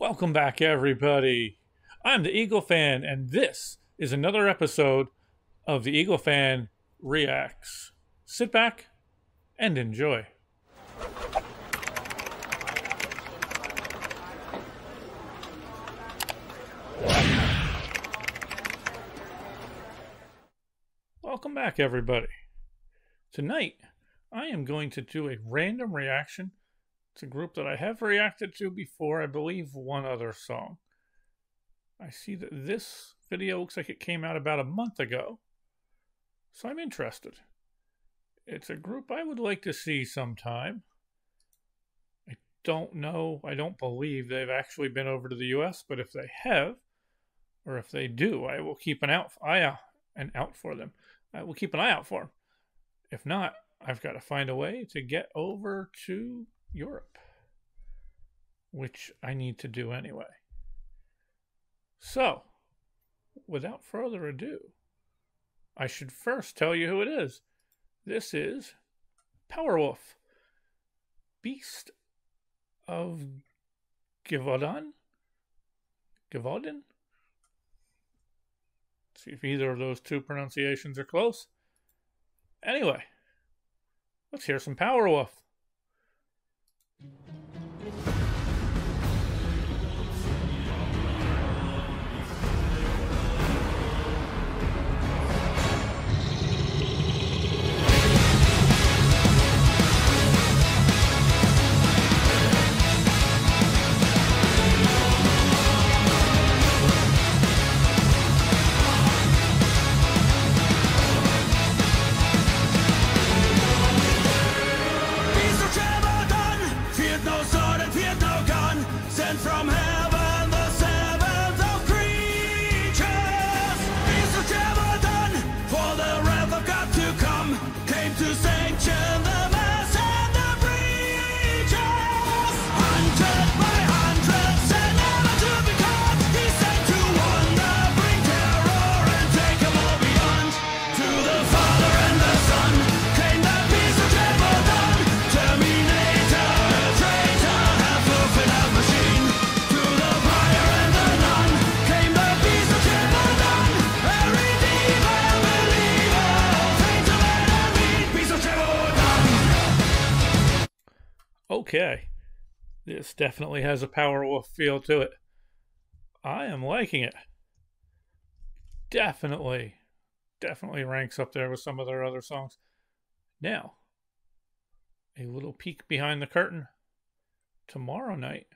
Welcome back, everybody. I'm the EagleFan, and this is another episode of the EagleFan Reacts. Sit back and enjoy. Welcome back, everybody. Tonight, I am going to do a random reaction. It's a group that I have reacted to before, I believe one other song. I see that this video looks like it came out about a month ago, so I'm interested. It's a group I would like to see sometime. I don't know, I don't believe they've actually been over to the US, but if they have, or if they do, I will keep an eye out for them. I will keep an eye out for them. If not, I've got to find a way to get over to Europe, which I need to do anyway. So, without further ado, I should first tell you who it is. This is Powerwolf, Beast of Gévaudan? Gévaudan? See if either of those two pronunciations are close. Anyway, let's hear some Powerwolf. Beast of Gévaudan, feared no sword and feared no gun, sent from heaven the seventh of creatures. Beast of Gévaudan, for the wrath of God to come, came to sanction the mass and the breaches. Hunted by hundreds and never to be caught, he sent to wonder, bring terror and take them all beyond. To the Father and the Son came the Beast of Gévaudan, Terminator, traitor, half wolf and half machine. To the fire and the nun came the Beast of Gévaudan, a redeemer, believer, faint of enemy, Beast of Gévaudan. Okay, this definitely has a Powerwolf feel to it. I am liking it. Definitely ranks up there with some of their other songs. Now, a little peek behind the curtain. Tomorrow night,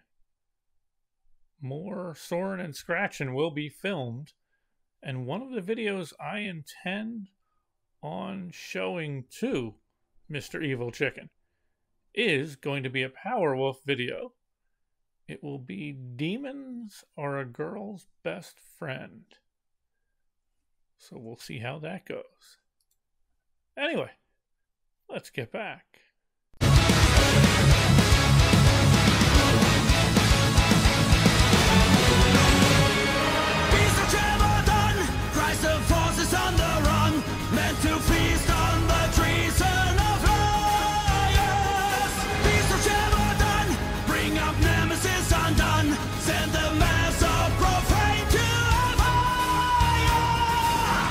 more Soarin' and Scratchin' will be filmed, and one of the videos I intend on showing to Mr. Evil Chicken is going to be a Powerwolf video. It will be Demons Are a Girl's Best Friend. So we'll see how that goes. Anyway, let's get back. Beast of Gévaudan, Christ of forces on the run, meant to feast on the treason of liars. Beast of Gévaudan, bring up nemesis undone, send the mass of profane to a fire.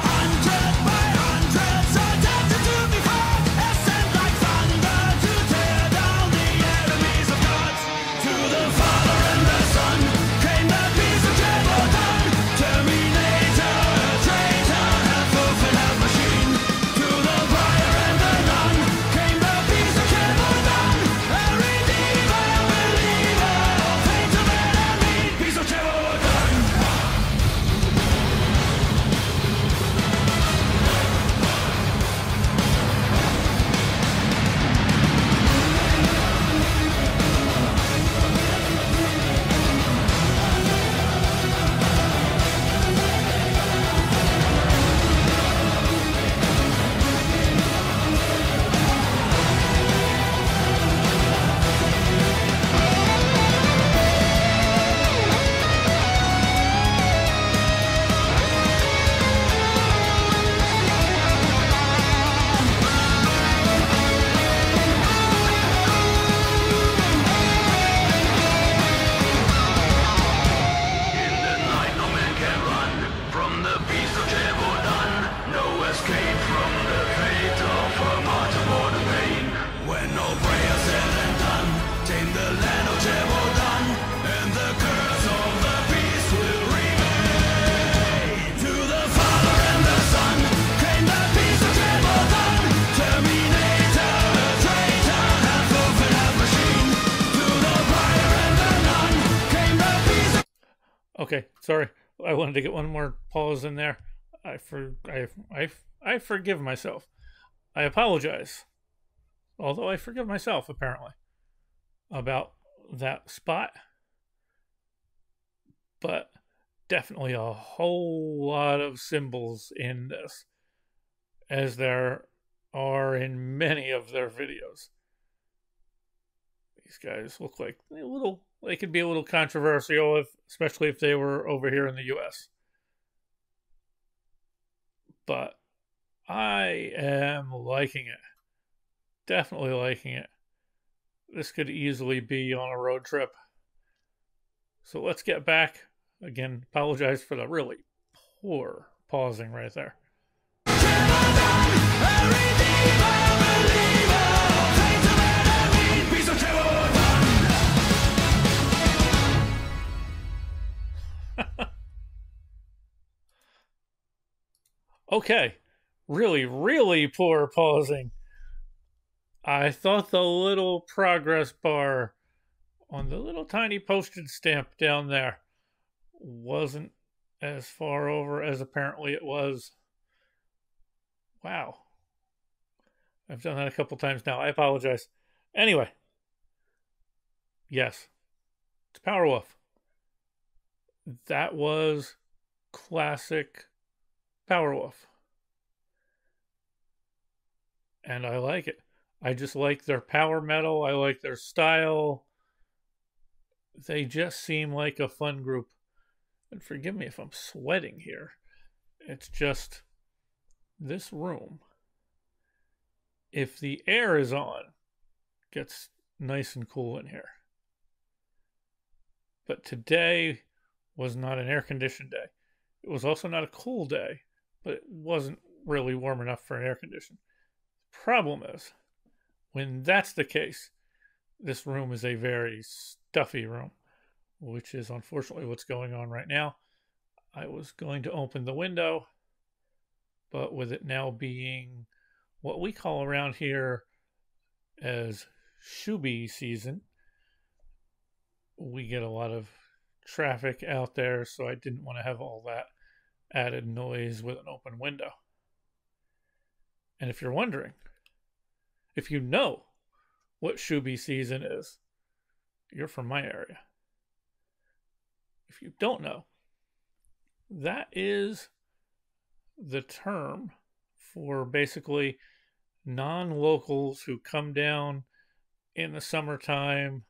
Hundred by hundreds, attempted to be fought, ascend like thunder, Okay, sorry. I wanted to get one more pause in there. I forgive myself. I apologize. Although I forgive myself, apparently, about that spot. But definitely a whole lot of symbols in this, as there are in many of their videos. These guys look like they could be a little controversial, especially if they were over here in the US. But I am liking it. Definitely liking it. This could easily be on a road trip. So let's get back. Again, apologize for the really poor pausing right there. Okay, really, really poor pausing. I thought the little progress bar on the little tiny postage stamp down there wasn't as far over as apparently it was. Wow. I've done that a couple times now. I apologize. Anyway, yes, it's Powerwolf. That was classic Powerwolf. And I like it. I just like their power metal. I like their style. They just seem like a fun group. And forgive me if I'm sweating here. It's just this room, if the air is on, gets nice and cool in here. But today was not an air-conditioned day. It was also not a cool day, but it wasn't really warm enough for an air condition. Problem is, when that's the case, this room is a very stuffy room, which is unfortunately what's going on right now. I was going to open the window, but with it now being what we call around here as shooby season, we get a lot of traffic out there, so I didn't want to have all that added noise with an open window. And if you're wondering, if you know what shooby season is, you're from my area. If you don't know, that is the term for basically non-locals who come down in the summertime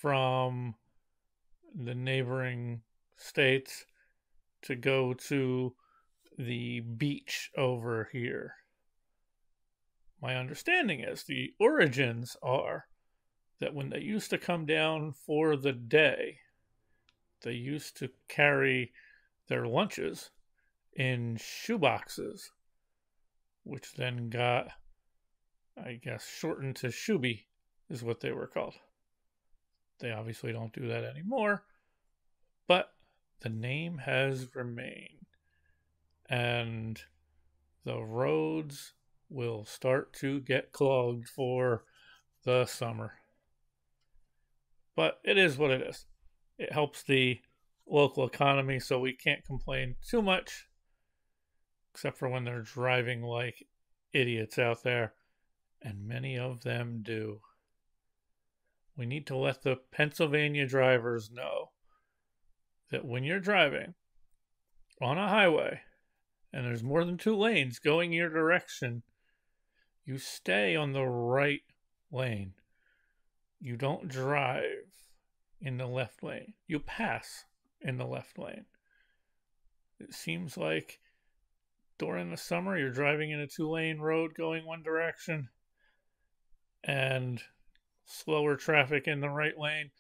from the neighboring states to go to the beach over here. My understanding is the origins are that when they used to come down for the day, they used to carry their lunches in shoeboxes, which then got, I guess, shortened to shooby, is what they were called. They obviously don't do that anymore, but the name has remained. And the roads will start to get clogged for the summer. But it is what it is. It helps the local economy, so we can't complain too much, except for when they're driving like idiots out there, and many of them do. We need to let the Pennsylvania drivers know that when you're driving on a highway and there's more than 2 lanes going your direction, you stay on the right lane. You don't drive in the left lane. You pass in the left lane. It seems like during the summer you're driving in a 2-lane road going one direction and slower traffic in the right lane.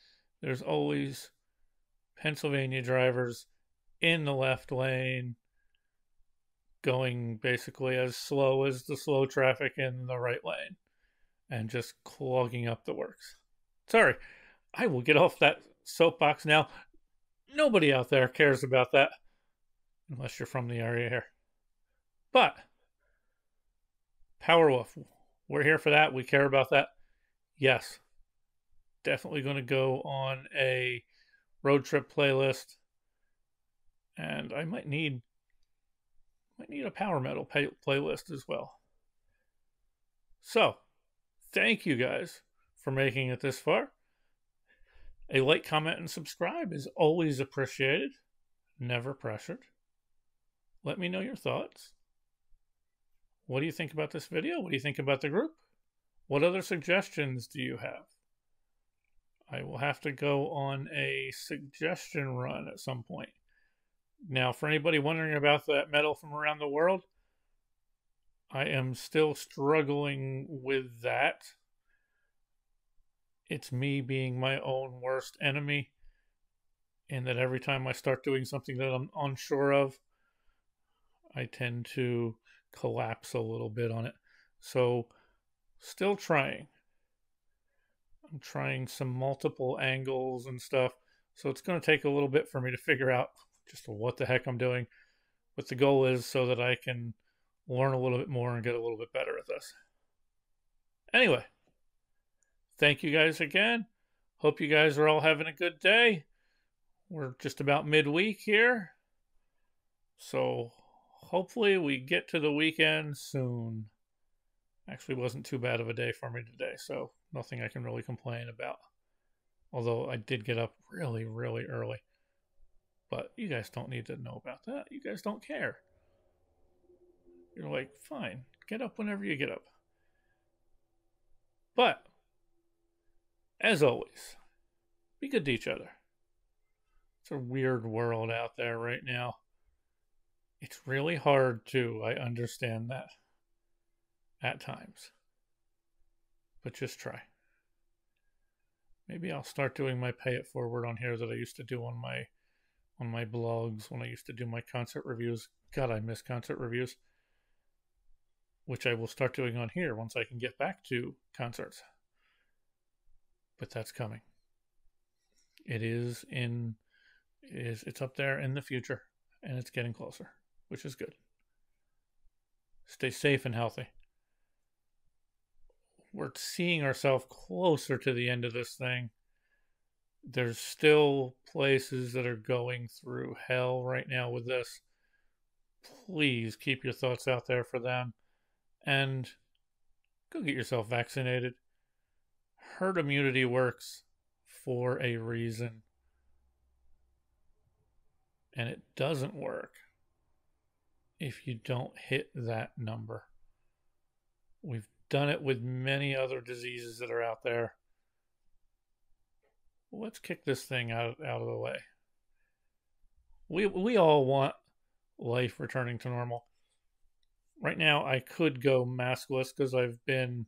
There's always Pennsylvania drivers in the left lane going basically as slow as the slow traffic in the right lane and just clogging up the works. Sorry, I will get off that soapbox now. Nobody out there cares about that unless you're from the area here. But Powerwolf, we're here for that. We care about that. Yes, definitely going to go on a road trip playlist And I might need a power metal playlist as well. So, thank you guys for making it this far. A like, comment, and subscribe is always appreciated, never pressured. Let me know your thoughts. What do you think about this video? What do you think about the group? What other suggestions do you have? I will have to go on a suggestion run at some point. Now, for anybody wondering about that metal from around the world, I am still struggling with that. It's me being my own worst enemy, and that every time I start doing something that I'm unsure of, I tend to collapse a little bit on it. So, still trying. I'm trying some multiple angles and stuff, so it's going to take a little bit for me to figure out just what the heck I'm doing. But the goal is so that I can learn a little bit more and get a little bit better at this. Anyway, thank you guys again. Hope you guys are all having a good day. We're just about midweek here, so hopefully we get to the weekend soon. Actually, wasn't too bad of a day for me today, so nothing I can really complain about. Although I did get up really, really early. But you guys don't need to know about that. You guys don't care. You're like, fine, get up whenever you get up. But, as always, be good to each other. It's a weird world out there right now. It's really hard too, I understand that. At times. But just try. Maybe I'll start doing my pay it forward on here that I used to do on my blogs when I used to do my concert reviews. God, I miss concert reviews. Which I will start doing on here once I can get back to concerts. But that's coming. It's up there in the future, and it's getting closer, which is good. Stay safe and healthy. We're seeing ourselves closer to the end of this thing. There's still places that are going through hell right now with this. Please keep your thoughts out there for them. And go get yourself vaccinated. Herd immunity works for a reason. And it doesn't work if you don't hit that number. We've done it with many other diseases that are out there. Let's kick this thing out of the way. We all want life returning to normal. Right now, I could go maskless because I've been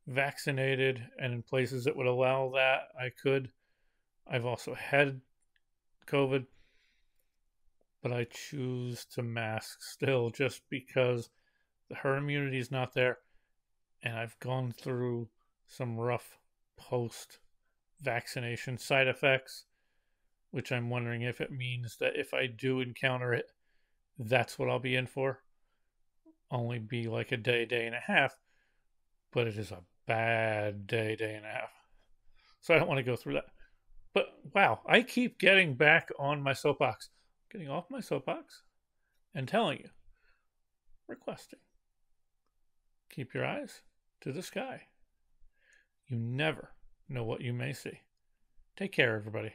vaccinated, and in places that would allow that, I could. I've also had COVID, but I choose to mask still just because the herd immunity is not there. And I've gone through some rough post-vaccination side effects, which I'm wondering if it means that if I do encounter it, that's what I'll be in for. Only be like a day and a half, but it is a bad day and a half. So I don't want to go through that. But wow, I keep getting back on my soapbox. Getting off my soapbox and telling you, requesting. Keep your eyes to the sky. You never know what you may see. Take care, everybody.